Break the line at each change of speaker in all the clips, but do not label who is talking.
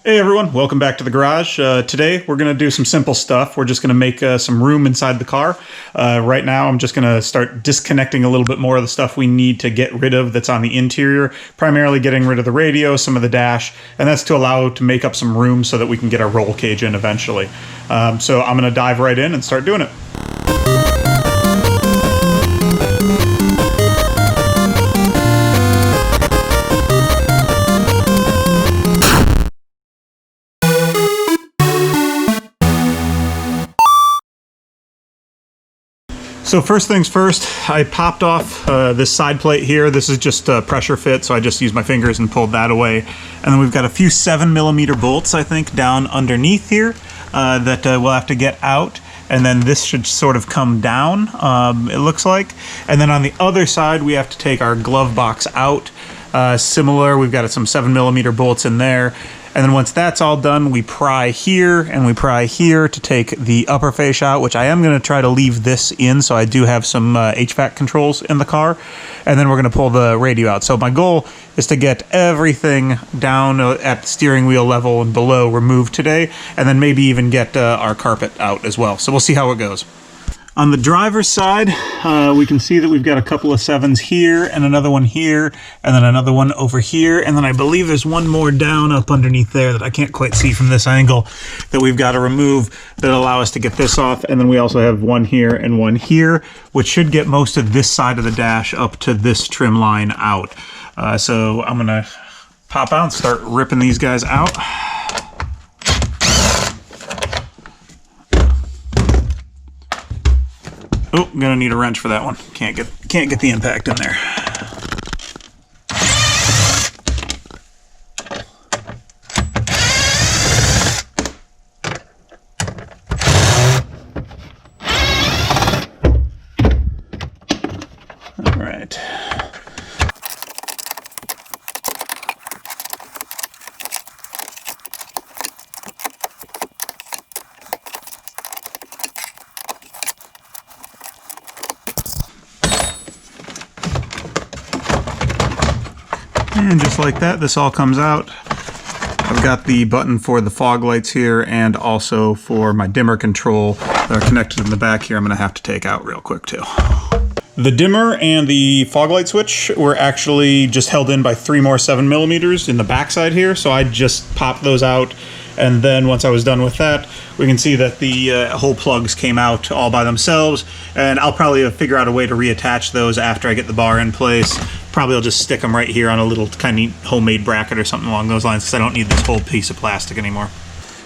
Hey everyone, welcome back to the garage. Today we're going to do some simple stuff. We're just going to make some room inside the car. Right now I'm just going to start disconnecting a little bit more of the stuff we need to get rid of that's on the interior, primarily getting rid of the radio, some of the dash, and that's to allow to make up some room so that we can get our roll cage in eventually. So I'm going to dive right in and start doing it. So first things first, I popped off this side plate here. This is just a pressure fit, so I just used my fingers and pulled that away. And then we've got a few 7mm bolts, I think, down underneath here that we'll have to get out. And then this should sort of come down, it looks like. And then on the other side, we have to take our glove box out. Similar, we've got some 7mm bolts in there. And then once that's all done, we pry here and we pry here to take the upper fascia out, which I am going to try to leave this in, so I do have some HVAC controls in the car. And then we're going to pull the radio out. So my goal is to get everything down at the steering wheel level and below removed today, and then maybe even get our carpet out as well. So we'll see how it goes. On the driver's side, we can see that we've got a couple of 7s here and another one here and then another one over here. And then I believe there's one more down up underneath there that I can't quite see from this angle that we've got to remove that allow us to get this off. And then we also have one here and one here, which should get most of this side of the dash up to this trim line out. So I'm going to pop out and start ripping these guys out. Oh, I'm gonna need a wrench for that one. Can't get the impact in there. All right. And just like that, this all comes out. I've got the button for the fog lights here and also for my dimmer control that are connected in the back here. I'm going to have to take out real quick too. The dimmer and the fog light switch were actually just held in by 3 more 7mm in the backside here, so I just popped those out. And then once I was done with that, we can see that the whole plugs came out all by themselves, and I'll probably figure out a way to reattach those after I get the bar in place. Probably I'll just stick them right here on a little kind of homemade bracket or something along those lines, because I don't need this whole piece of plastic anymore.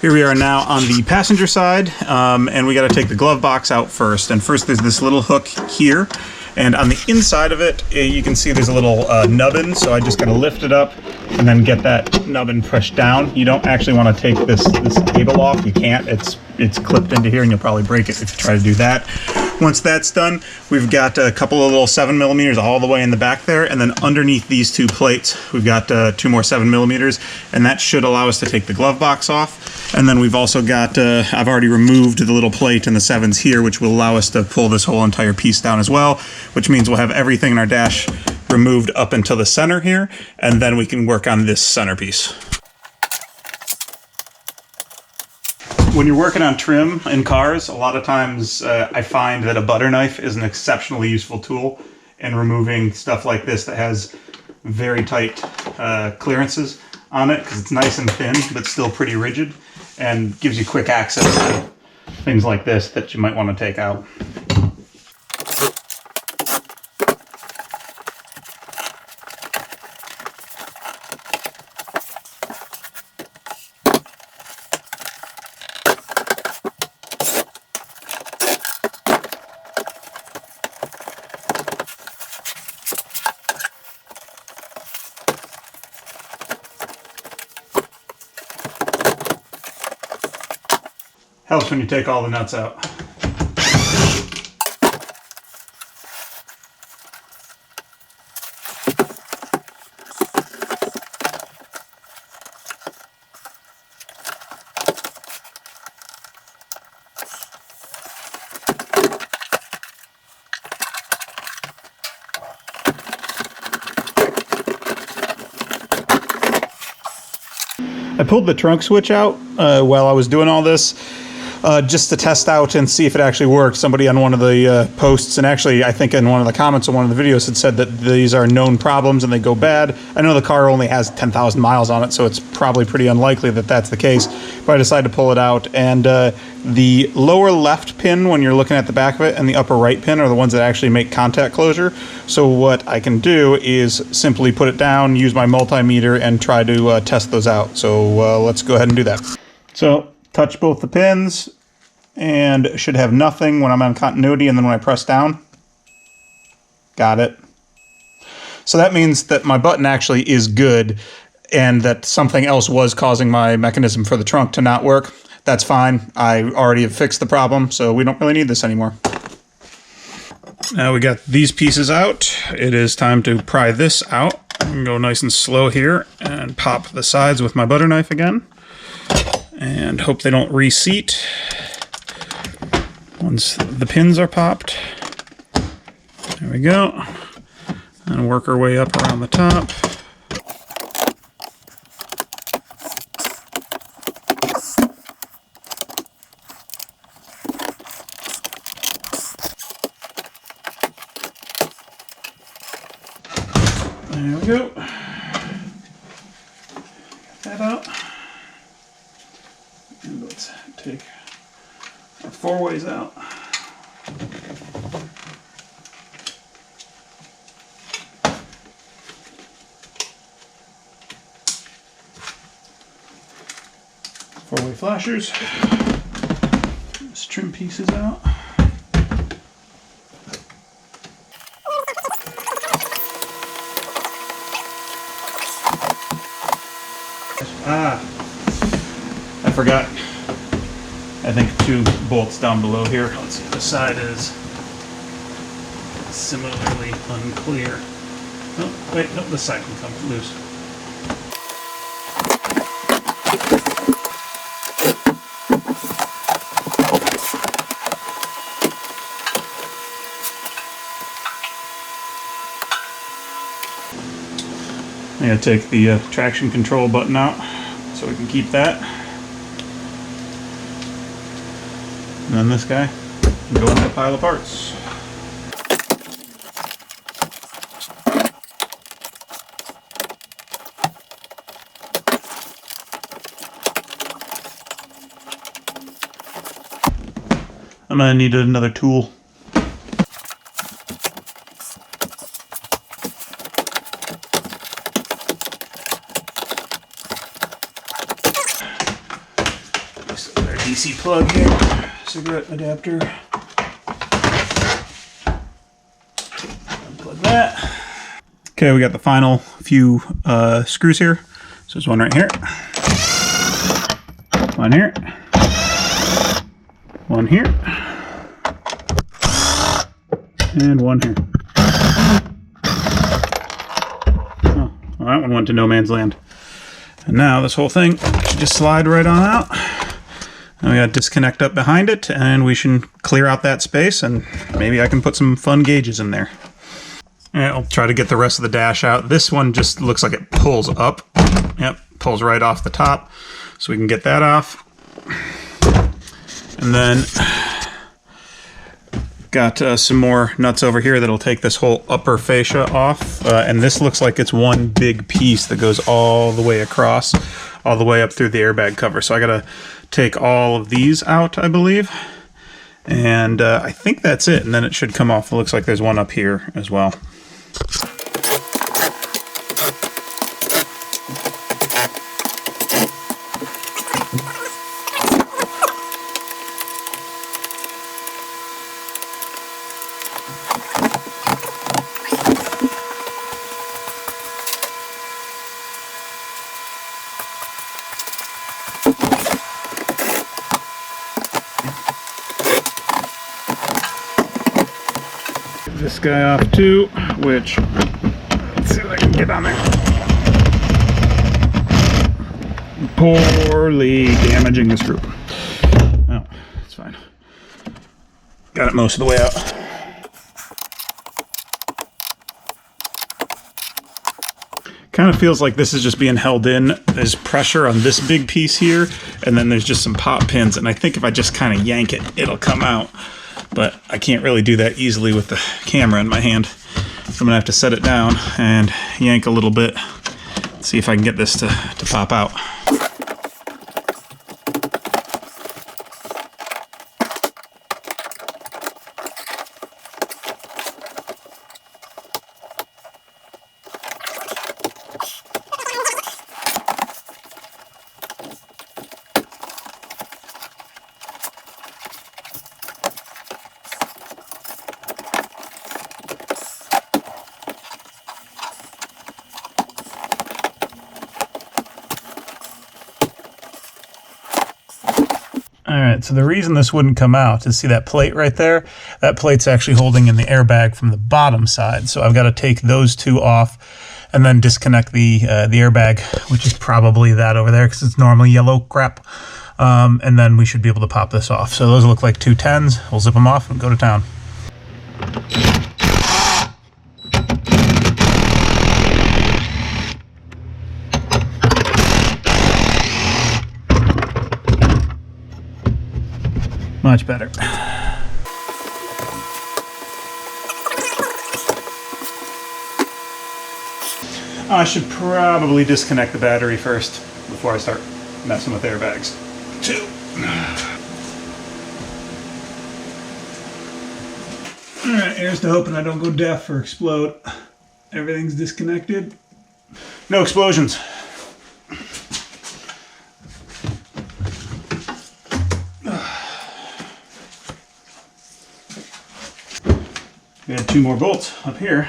Here we are now on the passenger side, and we got to take the glove box out first. And first there's this little hook here, and on the inside of it, you can see there's a little nubbin, so I just got to lift it up and then get that nubbin pushed down. You don't actually want to take this cable off. You can't. It's clipped into here, and you'll probably break it if you try to do that. Once that's done, we've got a couple of little 7mm all the way in the back there, and then underneath these 2 plates, we've got 2 more 7mm, and that should allow us to take the glove box off. And then we've also got, I've already removed the little plate and the 7s here, which will allow us to pull this whole entire piece down as well, which means we'll have everything in our dash removed up until the center here, and then we can work on this centerpiece. When you're working on trim in cars, a lot of times I find that a butter knife is an exceptionally useful tool in removing stuff like this that has very tight clearances on it, because it's nice and thin but still pretty rigid and gives you quick access to things like this that you might want to take out. Helps when you take all the nuts out. I pulled the trunk switch out while I was doing all this, just to test out and see if it actually worked. Somebody on one of the posts, and actually I think in one of the comments on one of the videos, had said that these are known problems and they go bad. I know the car only has 10,000 miles on it, so it's probably pretty unlikely that that's the case, but I decided to pull it out. And the lower left pin, when you're looking at the back of it, and the upper right pin are the ones that actually make contact closure. So what I can do is simply put it down, use my multimeter, and try to test those out. So let's go ahead and do that. So touch both the pins, and should have nothing when I'm on continuity, and then when I press down, got it. So that means that my button actually is good, and that something else was causing my mechanism for the trunk to not work. That's fine. I already have fixed the problem, so we don't really need this anymore. Now we got these pieces out. It is time to pry this out. I'm gonna go nice and slow here and pop the sides with my butter knife again, and hope they don't reseat once the pins are popped. There we go. And work our way up around the top. There we go. Get that out. And let's take our 4-ways out. Four-way flashers. Let's trim pieces out. I forgot. I think 2 bolts down below here. Let's see, the side is similarly unclear. Oh, wait, no, this side can come loose. I'm going to take the traction control button out so we can keep that. And then this guy can go in that pile of parts. I'm going to need another tool. DC plug here, cigarette adapter. Unplug that. Okay, we got the final few screws here. So there's one right here, one here, one here, and one here. Oh, well, that one went to no man's land. And now this whole thing should just slide right on out. And we got disconnect up behind it, and we should clear out that space, and maybe I can put some fun gauges in there. And I'll try to get the rest of the dash out. This one just looks like it pulls up. Yep, pulls right off the top. So we can get that off. And then got some more nuts over here that'll take this whole upper fascia off. And this looks like it's one big piece that goes all the way across, all the way up through the airbag cover. So I gotta take all of these out, I believe. And I think that's it. And then it should come off. It looks like there's one up here as well. This guy off too, which, let's see if I can get on there. Poorly damaging the screw. Oh, it's fine. Got it most of the way out. Kind of feels like this is just being held in. There's pressure on this big piece here, and then there's just some pop pins, and I think if I just kind of yank it, it'll come out. But I can't really do that easily with the camera in my hand. So I'm gonna have to set it down and yank a little bit, see if I can get this to pop out. All right, so the reason this wouldn't come out is, see that plate right there? That plate's actually holding in the airbag from the bottom side. So I've got to take those two off and then disconnect the airbag, which is probably that over there because it's normally yellow crap. And then we should be able to pop this off. So those look like two 10s. We'll zip them off and go to town. Much better. I should probably disconnect the battery first before I start messing with airbags. Two. Alright, here's to hoping I don't go deaf or explode. Everything's disconnected. No explosions. We had two more bolts up here.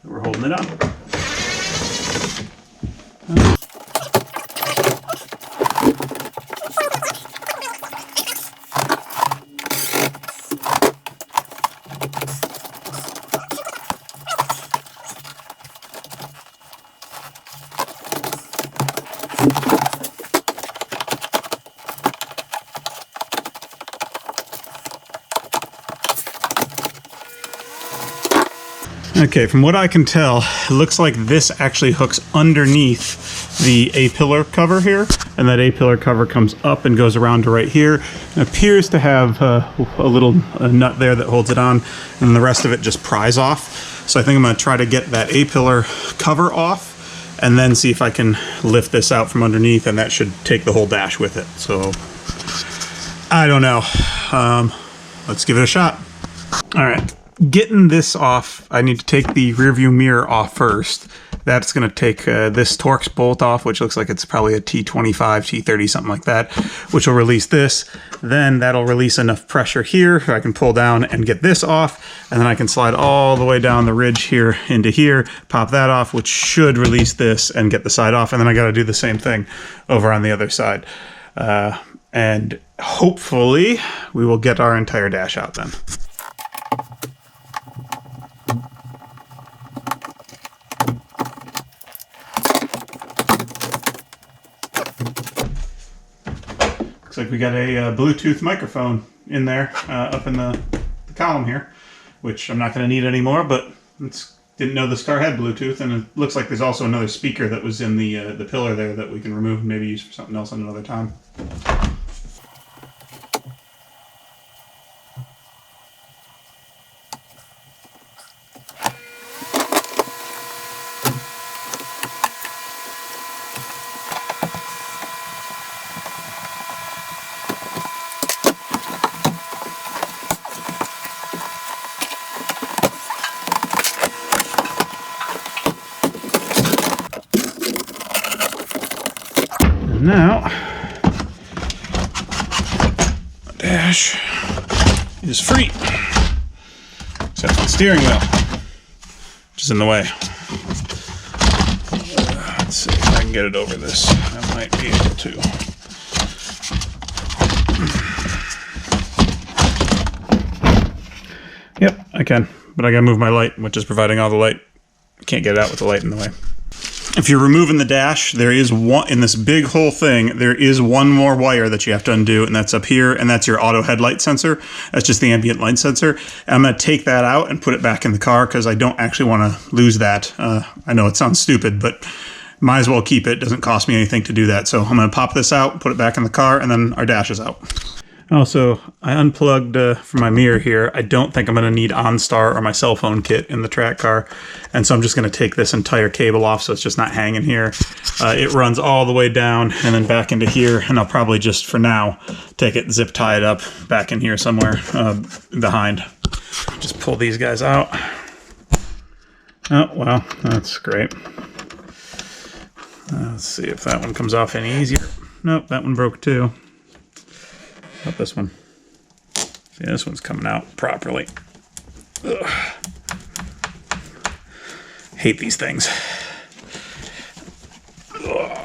We're holding it up. Okay, from what I can tell, it looks like this actually hooks underneath the A-pillar cover here, and that A-pillar cover comes up and goes around to right here. It appears to have a little nut there that holds it on, and the rest of it just pries off. So I think I'm going to try to get that A-pillar cover off, and then see if I can lift this out from underneath, and that should take the whole dash with it. So, I don't know. Let's give it a shot. All right. Getting this off, I need to take the rear view mirror off first. That's going to take this Torx bolt off, which looks like it's probably a T25, T30, something like that, which will release this. Then that'll release enough pressure here so I can pull down and get this off, and then I can slide all the way down the ridge here into here, pop that off, which should release this and get the side off, and then I got to do the same thing over on the other side. And hopefully we will get our entire dash out then. Like we got a Bluetooth microphone in there up in the column here, which I'm not going to need anymore, but didn't know this car had Bluetooth, and it looks like there's also another speaker that was in the pillar there that we can remove and maybe use for something else at another time. Now, the dash is free, except for the steering wheel, which is in the way. Let's see if I can get it over this. I might be able to. Yep, I can, but I gotta move my light, which is providing all the light. I can't get it out with the light in the way. If you're removing the dash, there is one, in this big whole thing, there is one more wire that you have to undo, and that's up here, and that's your auto headlight sensor. That's just the ambient light sensor. And I'm going to take that out and put it back in the car because I don't actually want to lose that. I know it sounds stupid, but might as well keep it. It doesn't cost me anything to do that. So I'm going to pop this out, put it back in the car, and then our dash is out. Also, I unplugged from my mirror here. I don't think I'm going to need OnStar or my cell phone kit in the track car. And so I'm just going to take this entire cable off so it's just not hanging here. It runs all the way down and then back into here. And I'll probably just, for now, take it, zip tie it up back in here somewhere behind. Just pull these guys out. Oh, well, that's great. Let's see if that one comes off any easier. Nope, that one broke too. Not this one. See, this one's coming out properly. Ugh. Hate these things. Ugh.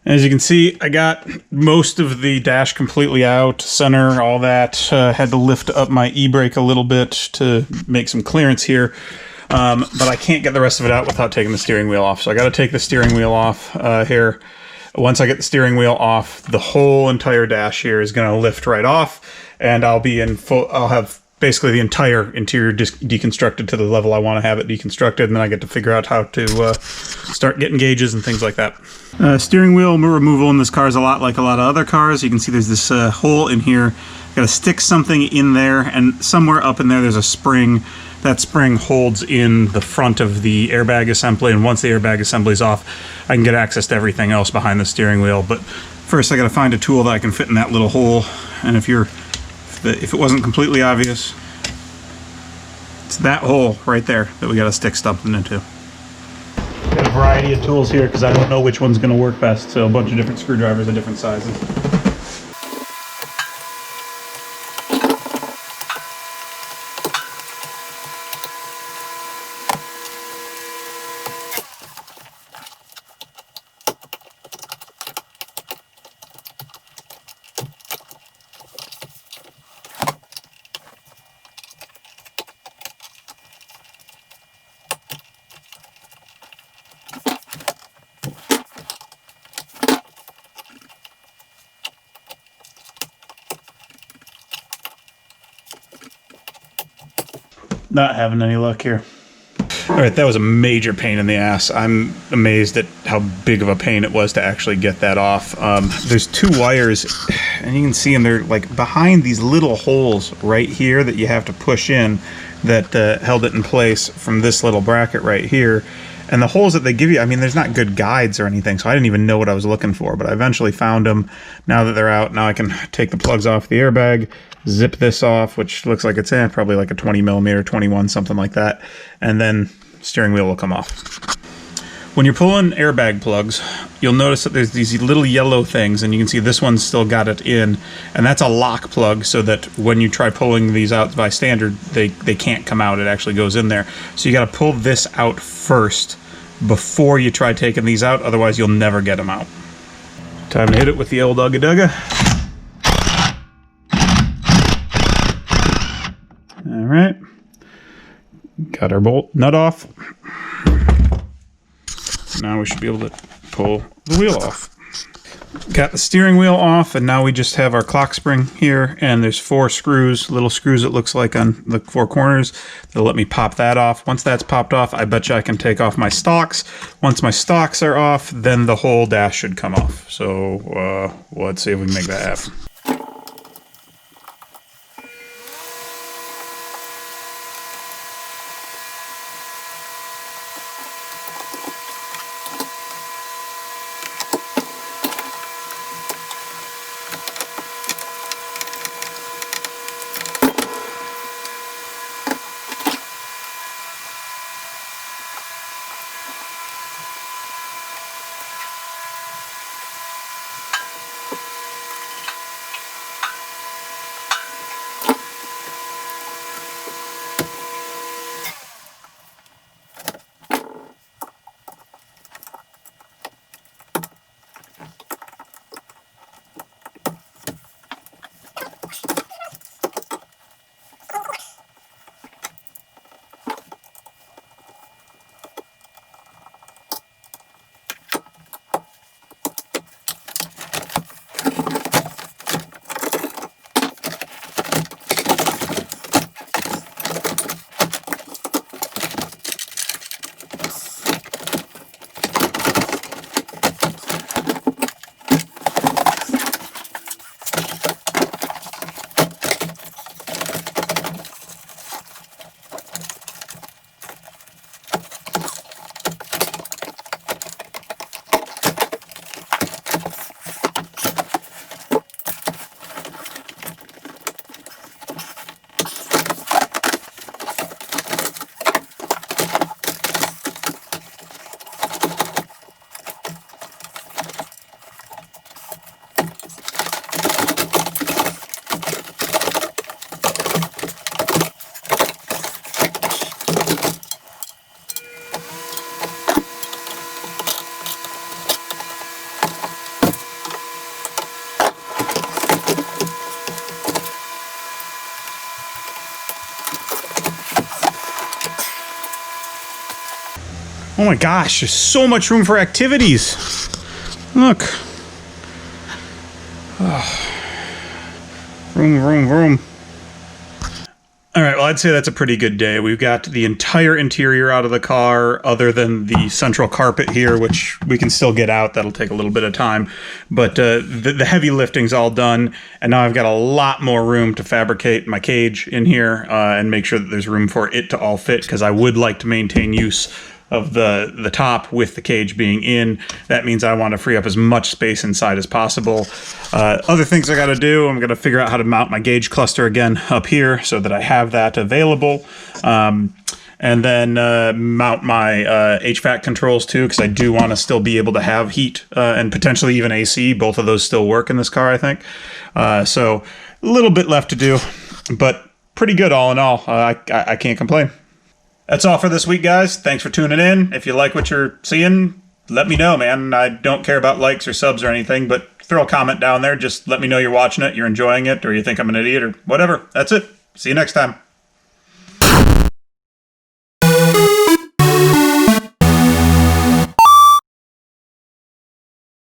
As you can see, I got most of the dash completely out, center, all that. Had to lift up my e-brake a little bit to make some clearance here. But I can't get the rest of it out without taking the steering wheel off. So I got to take the steering wheel off here. Once I get the steering wheel off, the whole entire dash here is going to lift right off. And I'll be in full, I'll have basically the entire interior deconstructed to the level I want to have it deconstructed, and then I get to figure out how to start getting gauges and things like that. Steering wheel removal in this car is a lot like a lot of other cars. You can see there's this hole in here. Got to stick something in there, and somewhere up in there there's a spring. That spring holds in the front of the airbag assembly, and once the airbag assembly is off, I can get access to everything else behind the steering wheel. But first I got to find a tool that I can fit in that little hole, and if it wasn't completely obvious, it's that hole right there that we got to stick something into. Got a variety of tools here because I don't know which one's going to work best, so a bunch of different screwdrivers of different sizes. Not having any luck here. All right, that was a major pain in the ass. I'm amazed at how big of a pain it was to actually get that off. There's two wires, and you can see them, they're like behind these little holes right here that you have to push in that held it in place from this little bracket right here. And the holes that they give you, I mean, there's not good guides or anything, so I didn't even know what I was looking for, but I eventually found them. Now that they're out, now I can take the plugs off the airbag, zip this off, which looks like it's probably like a 20 millimeter, 21, something like that, and then steering wheel will come off. When you're pulling airbag plugs, you'll notice that there's these little yellow things, and you can see this one's still got it in, and that's a lock plug so that when you try pulling these out by standard, they can't come out. It actually goes in there. So you got to pull this out first before you try taking these out, otherwise you'll never get them out. Time to hit it with the old Ugga Dugga. All right, got our bolt nut off. Now we should be able to pull the wheel off. Got the steering wheel off, and now we just have our clock spring here, and there's 4 screws, little screws it looks like on the 4 corners. They'll let me pop that off. Once that's popped off, I bet you I can take off my stalks. Once my stalks are off, then the whole dash should come off. So let's see if we can make that happen. Oh my gosh, there's so much room for activities. Look. Oh. Vroom. All right, well, I'd say that's a pretty good day. We've got the entire interior out of the car, other than the central carpet here, which we can still get out. That'll take a little bit of time. But the heavy lifting's all done, and now I've got a lot more room to fabricate my cage in here and make sure that there's room for it to all fit, because I would like to maintain use of the top with the cage being in. That means I want to free up as much space inside as possible. Other things I got to do, I'm going to figure out how to mount my gauge cluster again up here so that I have that available. And then mount my HVAC controls too, because I do want to still be able to have heat and potentially even AC. Both of those still work in this car, I think. So a little bit left to do, but pretty good all in all. I can't complain. That's all for this week, guys. Thanks for tuning in. If you like what you're seeing, let me know, man. I don't care about likes or subs or anything, but throw a comment down there. Just let me know you're watching it, you're enjoying it, or you think I'm an idiot or whatever. That's it. See you next time.